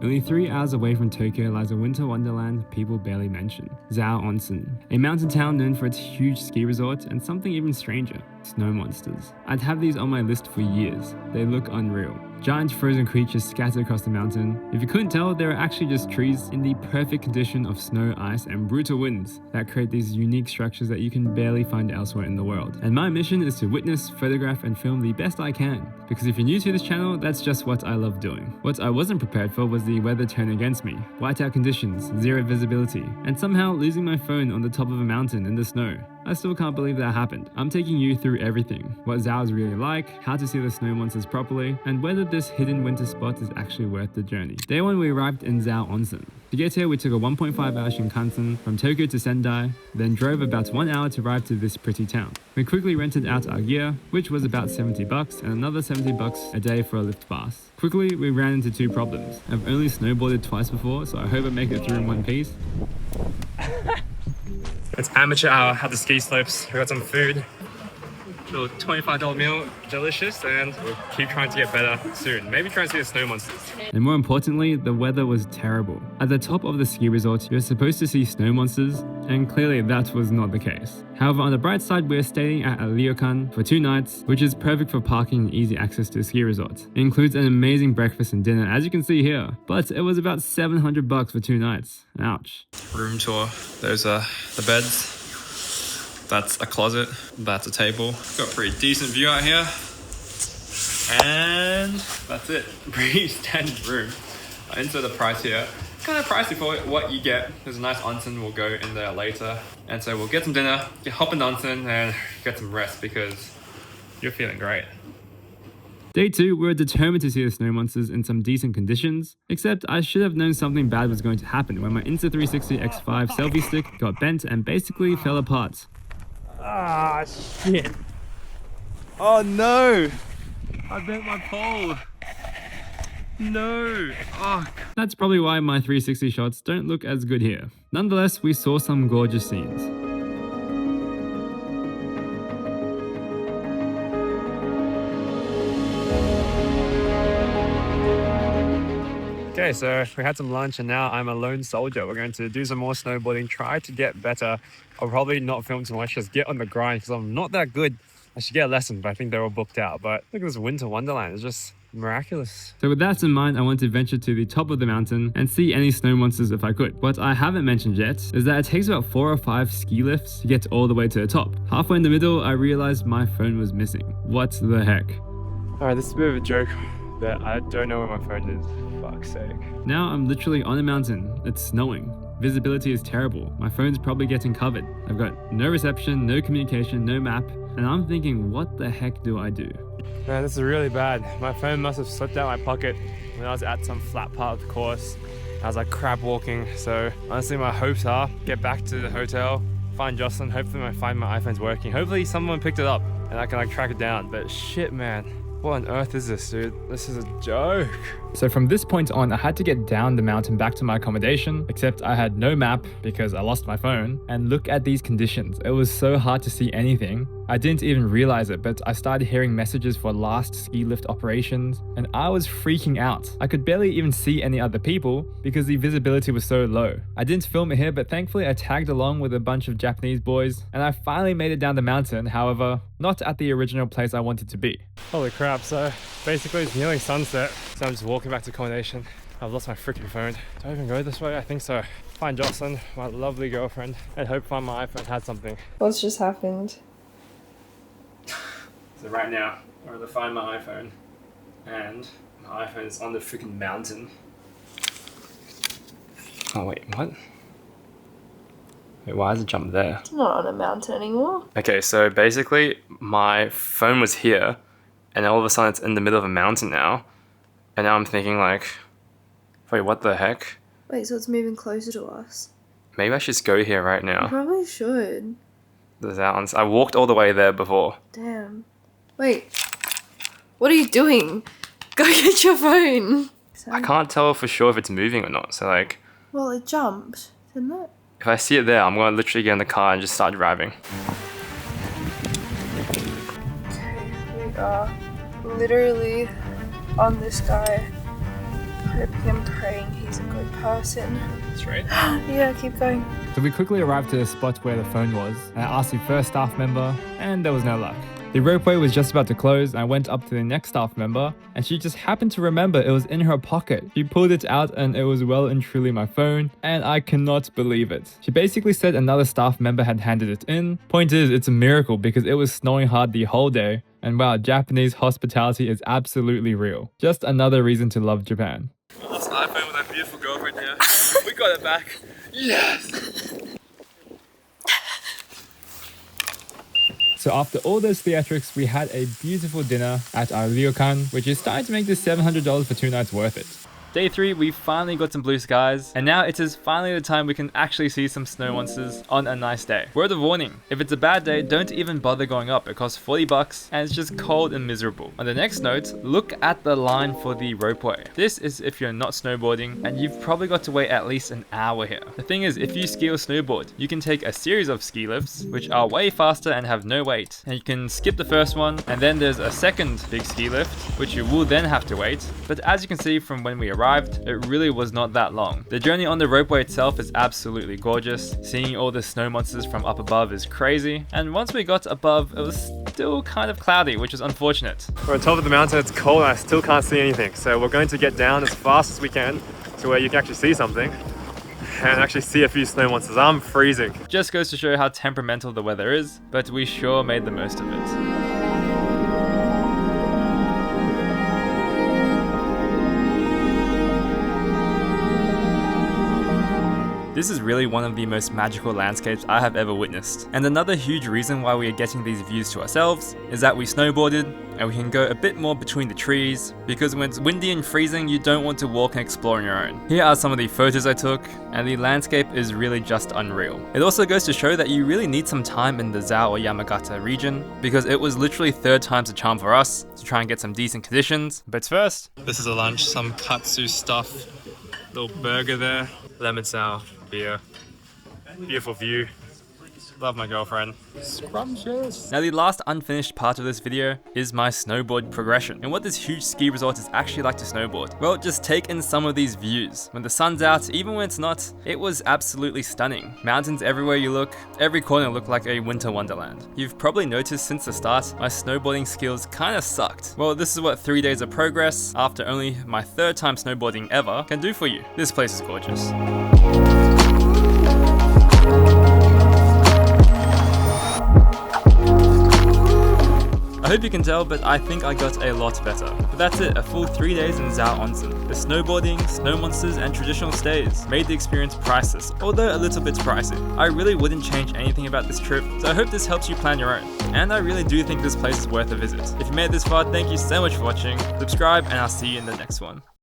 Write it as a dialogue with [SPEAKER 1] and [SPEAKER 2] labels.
[SPEAKER 1] Only 3 hours away from Tokyo lies a winter wonderland people barely mention, Zao Onsen, a mountain town known for its huge ski resort and something even stranger, snow monsters. I'd have these on my list for years. They look unreal. Giant frozen creatures scattered across the mountain. If you couldn't tell, they are actually just trees in the perfect condition of snow, ice, and brutal winds that create these unique structures that you can barely find elsewhere in the world. And my mission is to witness, photograph, and film the best I can. Because if you're new to this channel, that's just what I love doing. What I wasn't prepared for was the weather turning against me, whiteout conditions, zero visibility, and somehow losing my phone on the top of a mountain in the snow. I still can't believe that happened. I'm taking you through everything, what Zao is really like, how to see the snow monsters properly, and whether this hidden winter spot is actually worth the journey. Day 1 we arrived in Zao Onsen. To get here we took a 1.5-hour Shinkansen from Tokyo to Sendai, then drove about 1 hour to arrive to this pretty town. We quickly rented out our gear, which was about $70 and another $70 a day for a lift pass. Quickly we ran into 2 problems. I've only snowboarded twice before, so I hope I make it through in one piece. It's amateur hour at the ski slopes. We got some food, little $25 meal, delicious, and we'll keep trying to get better soon. Maybe try and see the snow monsters. And more importantly, the weather was terrible. At the top of the ski resort, you're supposed to see snow monsters, and clearly that was not the case. However, on the bright side, we're staying at a ryokan for 2 nights, which is perfect for parking and easy access to the ski resort. It includes an amazing breakfast and dinner, as you can see here, but it was about $700 for 2 nights. Ouch. Room tour. Those are the beds. That's a closet, that's a table. Got a pretty decent view out here. And that's it, pretty standard room. I insert the price here. Kind of pricey for what you get. There's a nice onsen, we'll go in there later. And so we'll get some dinner, hop in the onsen and get some rest because you're feeling great. Day 2, we were determined to see the snow monsters in some decent conditions, except I should have known something bad was going to happen when my Insta360 X5 selfie stick got bent and basically fell apart. Ah, shit. Oh no! I bent my pole. No. Oh. That's probably why my 360 shots don't look as good here. Nonetheless, we saw some gorgeous scenes. Okay, so we had some lunch and now I'm a lone soldier. We're going to do some more snowboarding, try to get better. I'll probably not film too much, just get on the grind because I'm not that good. I should get a lesson, but I think they're all booked out. But look at this winter wonderland, it's just miraculous. So with that in mind, I want to venture to the top of the mountain and see any snow monsters if I could. What I haven't mentioned yet is that it takes about 4 or 5 ski lifts to get all the way to the top. Halfway in the middle, I realized my phone was missing. What the heck? Alright, this is a bit of a joke, but I don't know where my phone is. Fuck's sake. Now I'm literally on a mountain. It's snowing. Visibility is terrible. My phone's probably getting covered. I've got no reception, no communication, no map, and I'm thinking, what the heck do I do? Man, this is really bad. My phone must have slipped out of my pocket when I was at some flat part of the course. I was like crab walking, so honestly my hopes are get back to the hotel, find Jocelyn, hopefully I find my iPhone's working. Hopefully someone picked it up and I can like track it down, but shit man. What on earth is this, dude? This is a joke. So from this point on, I had to get down the mountain back to my accommodation, except I had no map because I lost my phone. And look at these conditions. It was so hard to see anything. I didn't even realize it, but I started hearing messages for last ski lift operations, and I was freaking out. I could barely even see any other people because the visibility was so low. I didn't film it here, but thankfully I tagged along with a bunch of Japanese boys, and I finally made it down the mountain, however, not at the original place I wanted to be. Holy crap, so basically it's nearly sunset, so I'm just walking back to accommodation. I've lost my freaking phone. Do I even go this way? I think so. Find Jocelyn, my lovely girlfriend, and hope find my iPhone had something.
[SPEAKER 2] What's just happened?
[SPEAKER 1] So right now, I'm going to find my iPhone, and my iPhone is on the freaking mountain. Oh wait, what? Wait, why has it jumped there?
[SPEAKER 2] It's not on a mountain anymore.
[SPEAKER 1] Okay, so basically my phone was here, and all of a sudden it's in the middle of a mountain now, and now I'm thinking like, wait, what the heck?
[SPEAKER 2] Wait, so it's moving closer to us?
[SPEAKER 1] Maybe I should just go here right
[SPEAKER 2] You
[SPEAKER 1] now.
[SPEAKER 2] probably should.
[SPEAKER 1] The Zao. I walked all the way there before.
[SPEAKER 2] Damn. Wait. What are you doing? Go get your phone.
[SPEAKER 1] I can't tell for sure if it's moving or not, so like...
[SPEAKER 2] Well, it jumped, didn't it?
[SPEAKER 1] If I see it there, I'm going to literally get in the car and just start driving.
[SPEAKER 2] Okay, we are literally on this guy hoping and praying he's a good person.
[SPEAKER 1] Straight?
[SPEAKER 2] Yeah, keep going.
[SPEAKER 1] So we quickly arrived to the spot where the phone was, and I asked the first staff member, and there was no luck. The ropeway was just about to close, and I went up to the next staff member, and she just happened to remember it was in her pocket. She pulled it out, and it was well and truly my phone, and I cannot believe it. She basically said another staff member had handed it in. Point is, it's a miracle because it was snowing hard the whole day, and wow, Japanese hospitality is absolutely real. Just another reason to love Japan. I lost an iPhone with my beautiful girlfriend here. We got it back. Yes! So after all those theatrics, we had a beautiful dinner at our ryokan, which is starting to make this $700 for 2 nights worth it. Day 3, we finally got some blue skies, and now it is finally the time we can actually see some snow monsters on a nice day. Word of warning, if it's a bad day, don't even bother going up. It costs $40 and it's just cold and miserable. On the next note, look at the line for the ropeway. This is if you're not snowboarding, and you've probably got to wait at least an hour here. The thing is, if you ski or snowboard, you can take a series of ski lifts, which are way faster and have no wait. And you can skip the first one, and then there's a second big ski lift, which you will then have to wait. But as you can see from when we arrived, it really was not that long. The journey on the ropeway itself is absolutely gorgeous. Seeing all the snow monsters from up above is crazy. And once we got above, it was still kind of cloudy, which is unfortunate. We're on top of the mountain, it's cold, and I still can't see anything. So we're going to get down as fast as we can to where you can actually see something and actually see a few snow monsters. I'm freezing. Just goes to show how temperamental the weather is, but we sure made the most of it. This is really one of the most magical landscapes I have ever witnessed. And another huge reason why we are getting these views to ourselves is that we snowboarded and we can go a bit more between the trees, because when it's windy and freezing, you don't want to walk and explore on your own. Here are some of the photos I took, and the landscape is really just unreal. It also goes to show that you really need some time in the Zao or Yamagata region, because it was literally 3rd time's the charm for us to try and get some decent conditions. But first, this is a lunch, some katsu stuff, little burger there, lemon sour, beer, beautiful view. Love my girlfriend. Scrumptious. Now the last unfinished part of this video is my snowboard progression and what this huge ski resort is actually like to snowboard. Well, just take in some of these views. When the sun's out, even when it's not, it was absolutely stunning. Mountains everywhere you look, every corner looked like a winter wonderland. You've probably noticed since the start, my snowboarding skills kinda sucked. Well, this is what 3 days of progress, after only my 3rd time snowboarding ever, can do for you. This place is gorgeous. I hope you can tell, but I think I got a lot better. But that's it, a full 3 days in Zao Onsen. The snowboarding, snow monsters, and traditional stays made the experience priceless, although a little bit pricey. I really wouldn't change anything about this trip, so I hope this helps you plan your own. And I really do think this place is worth a visit. If you made it this far, thank you so much for watching. Subscribe, and I'll see you in the next one.